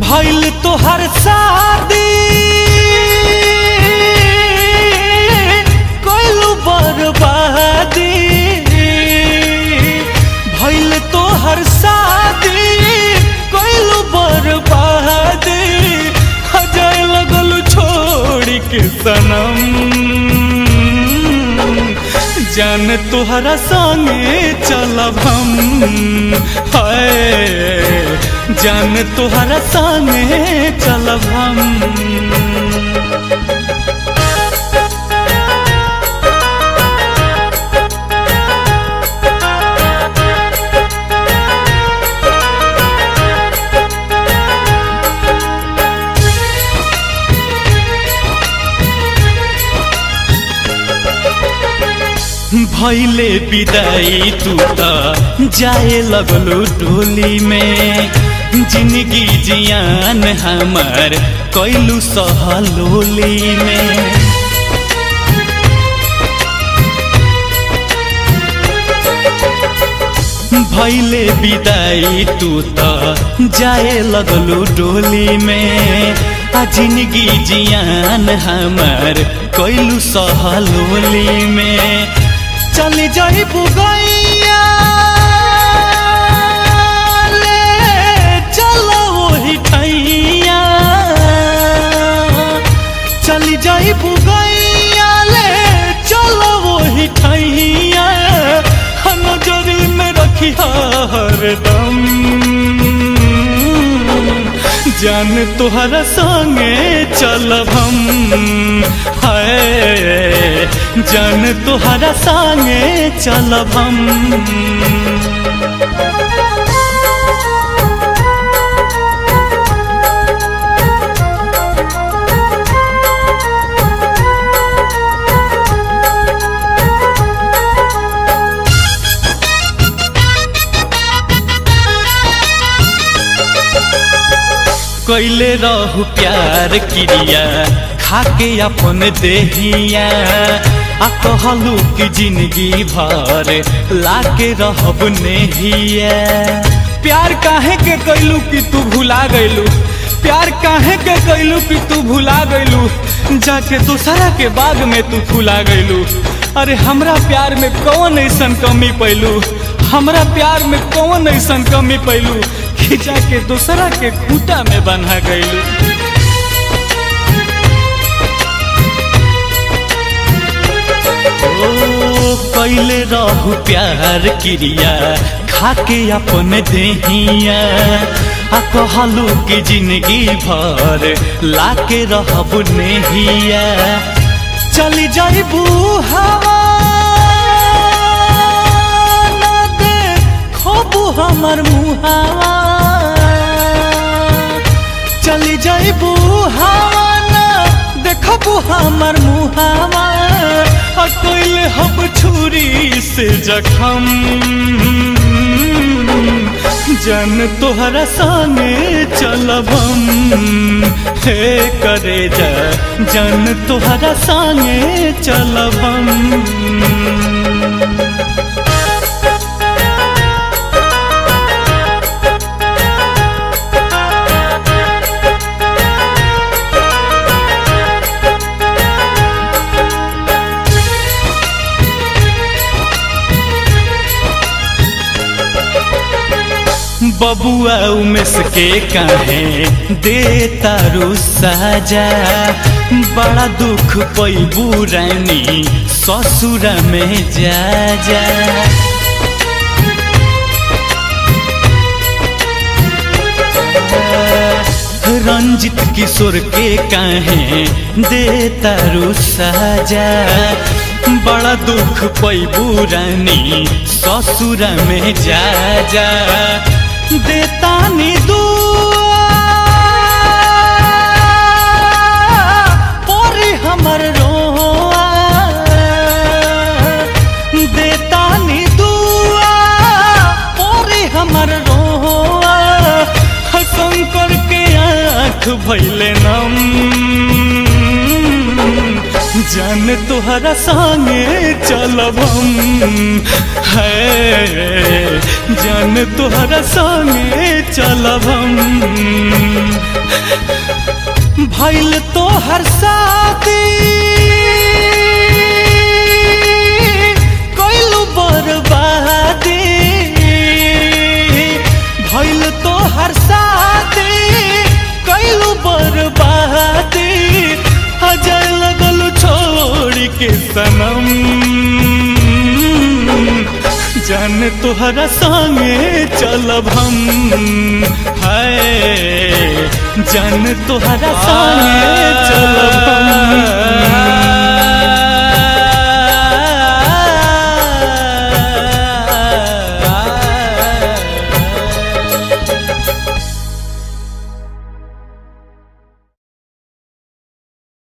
भइल तोहर शादी कोइलू बर्बादी भइल तोहर शादी कोइलू बर्बादी हजाए लगल छोड़ के सनम जान तोहरा संगे चलब हम हाय जान तोहरा संगे चलब हम। भइले विदाई तू त जाए लगलू डोली में जिंदगी जियान हमार कैलू सहलोली में भइले विदाई तू त जाए लगलू डोली में आ जिंदगी जियान हमार कैलू सहलोली में चली जाइबू गैया ले चलो वही ठैया चली जाइबू गैया ले चलो वही ठैया नजरी में रखी हरदम जान तोहरा संगे चलब हम हाय जान तोहरा संगे चलब हम। कैले रहू प्यार क्रिया खाके अपन देहिया आ कहलू कि जिंदगी भर लाके रहब नेहिया। प्यार काहे के कैलू कि तू भुला गइलू प्यार काहे के कैलू कि तू भुला गइलू जाके दूसरा के बाग में तू फुला गइलू। अरे हमरा प्यार में कौन ऐसन कमी पैलू हमरा प्यार में कौन ऐसन कमी पैलू कि जाके दूसरा के खूंटा में बन्हा गइलू। कैले रहू प्यार क्रिया खाके अपन देहिया आ कहलू कि जिंदगी भर लाके रहब नेहिया। चली जाइबू हवा ना देखबू हमर मुहावा चली जाइबू हवा ना देखबू हमर मुहावा कैले हम छुरी से जखम जान तोहरा संगे चलब हम हे करे जा जान तोहरा संगे चलब हम। बबुआ उमेश के काहे दे तारू साजा बड़ा दुख पैबू रानी ससुर में जा जा। रंजित किशोर के काहे दे तारू साजा बड़ा दुख पैबू रानी ससुर में जा जा। देतानी दुआ पोरी हमर रोआ देतानी दुआ पोरी हमर रोआ शंकर के आँख भइले नम जान तोहरा संगे चलब हम है जान तोहरा संगे चलब हम। भइल तो हर शादी कइलू बर्बादी भइल तो हर शादी कइलू बर्बादी अजय लगल छोड़ के सनम जान तोहरा संगे चलब हम है जान तोहरा संगे चलब हम